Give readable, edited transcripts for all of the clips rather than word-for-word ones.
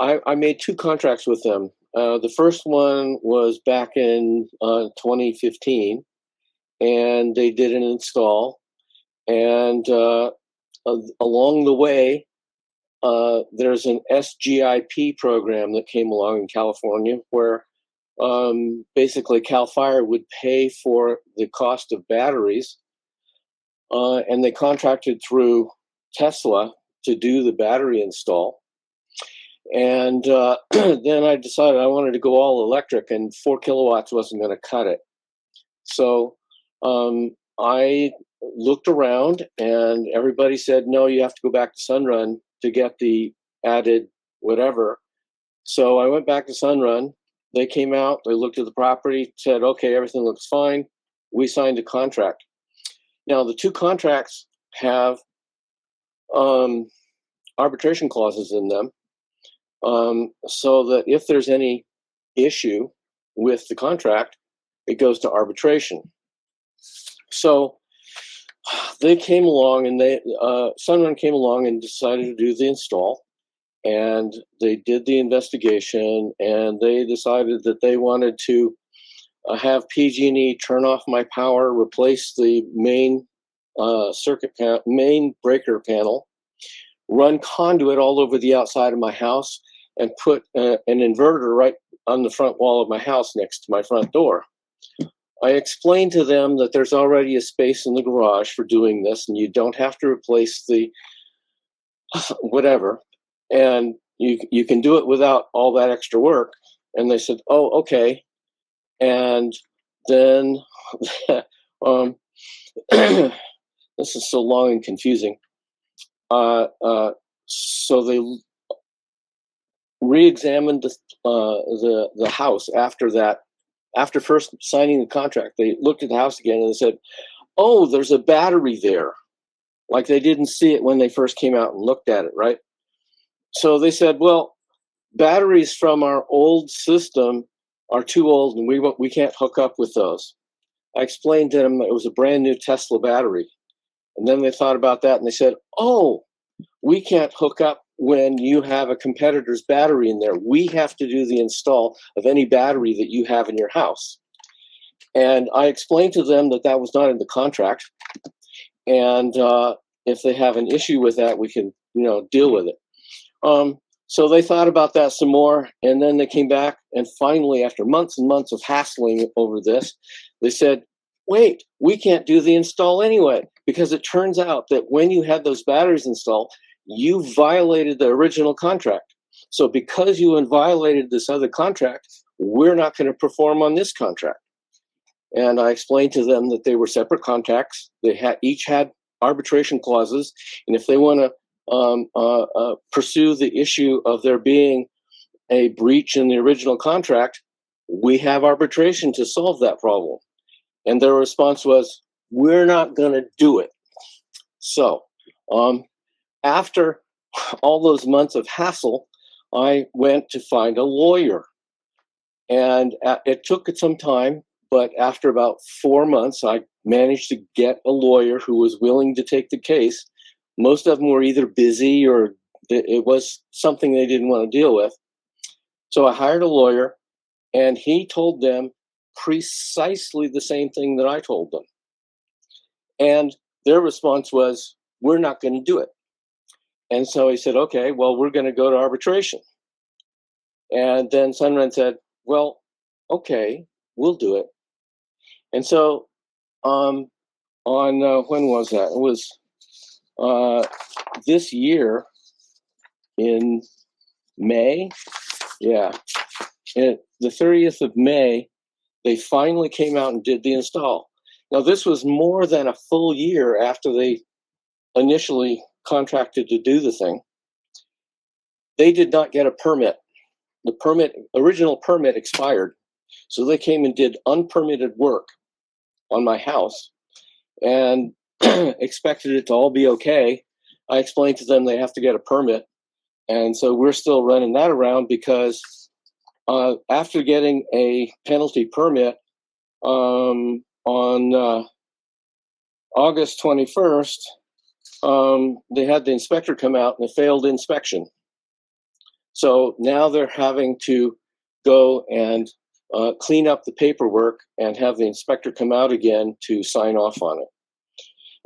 I made 2 contracts with them. The first one was back in 2015, and they did an install. And along the way, there's an SGIP program that came along in California where basically CAL FIRE would pay for the cost of batteries, and they contracted through Tesla to do the battery install. And then I decided I wanted to go all electric, and 4 kilowatts wasn't going to cut it. So I looked around, and everybody said, no, you have to go back to Sunrun to get the added whatever. So I went back to Sunrun. They came out, they looked at the property, said, okay, everything looks fine. We signed a contract. Now, the 2 contracts have arbitration clauses in them, so that if there's any issue with the contract, it goes to arbitration. So they came along, and Sunrun came along and decided to do the install, and they did the investigation, and they decided that they wanted to have PG&E turn off my power, replace the main main breaker panel, run conduit all over the outside of my house, and put an inverter right on the front wall of my house next to my front door. I explained to them that there's already a space in the garage for doing this, and you don't have to replace the whatever, and you can do it without all that extra work. And they said, oh, okay. And then this is so long and confusing. So they re-examined the house after that. After first signing the contract, they looked at the house again and they said, oh, there's a battery there. Like they didn't see it when they first came out and looked at it, right? So they said, well, batteries from our old system are too old and we can't hook up with those. I explained to them that it was a brand new Tesla battery. And then they thought about that and they said, oh, we can't hook up when you have a competitor's battery in there. We have to do the install of any battery that you have in your house. And I explained to them that that was not in the contract. And if they have an issue with that, we can, deal with it. So they thought about that some more, and then they came back, and finally, after months and months of hassling over this, they said, wait, we can't do the install anyway, because it turns out that when you had those batteries installed, you violated the original contract. So because you violated this other contract, we're not going to perform on this contract. And I explained to them that they were separate contracts. They each had arbitration clauses, and if they want to pursue the issue of there being a breach in the original contract, we have arbitration to solve that problem. And their response was, we're not going to do it. So after all those months of hassle, I went to find a lawyer. And it took some time, but after about 4 months, I managed to get a lawyer who was willing to take the case. Most of them were either busy or it was something they didn't want to deal with. So I hired a lawyer, and he told them precisely the same thing that I told them. And their response was, we're not going to do it. And so he said, okay, well, we're going to go to arbitration. And then Sunrun said, well, okay, we'll do it. And so when was that? It was this year in May. Yeah. And the 30th of May, they finally came out and did the install. Now, this was more than a full year after they initially contracted to do the thing. They did not get a permit. The original permit expired. So they came and did unpermitted work on my house and expected it to all be okay. I explained to them they have to get a permit. And so we're still running that around because after getting a penalty permit on August 21st, they had the inspector come out and they failed inspection. So now they're having to go and clean up the paperwork and have the inspector come out again to sign off on it.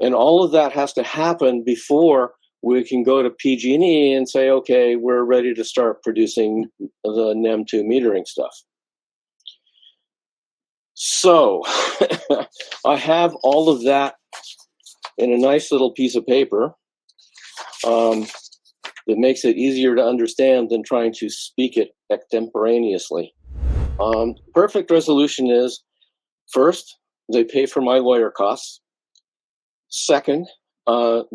And all of that has to happen before we can go to PG&E and say, okay, we're ready to start producing the NEM2 metering stuff. So I have all of that in a nice little piece of paper that makes it easier to understand than trying to speak it extemporaneously. Perfect resolution is, first, they pay for my lawyer costs. Second,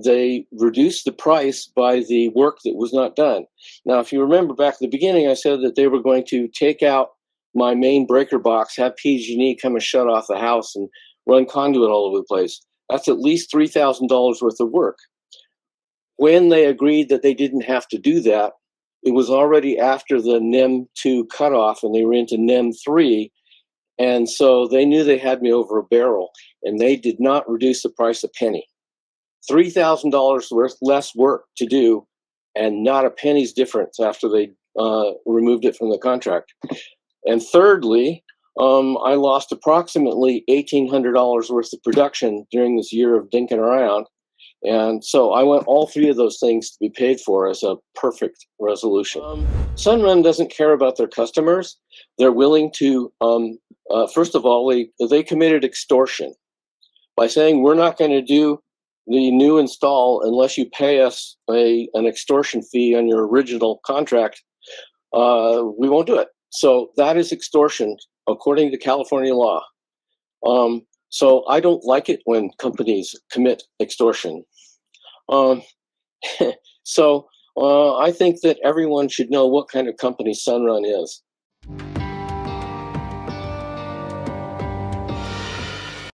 they reduce the price by the work that was not done. Now, if you remember back at the beginning, I said that they were going to take out my main breaker box, have PG&E come and shut off the house and run conduit all over the place. That's at least $3,000 worth of work. When they agreed that they didn't have to do that, it was already after the NEM2 cutoff and they were into NEM3. And so they knew they had me over a barrel, and they did not reduce the price a penny. $3,000 worth less work to do, and not a penny's difference after they removed it from the contract. And thirdly, I lost approximately $1,800 worth of production during this year of dinking around. And so I want all three of those things to be paid for as a perfect resolution. Sunrun doesn't care about their customers. They're willing to, first of all, they committed extortion by saying, we're not going to do the new install unless you pay us an extortion fee on your original contract. We won't do it. So that is extortion according to California law. So I don't like it when companies commit extortion. So I think that everyone should know what kind of company Sunrun is.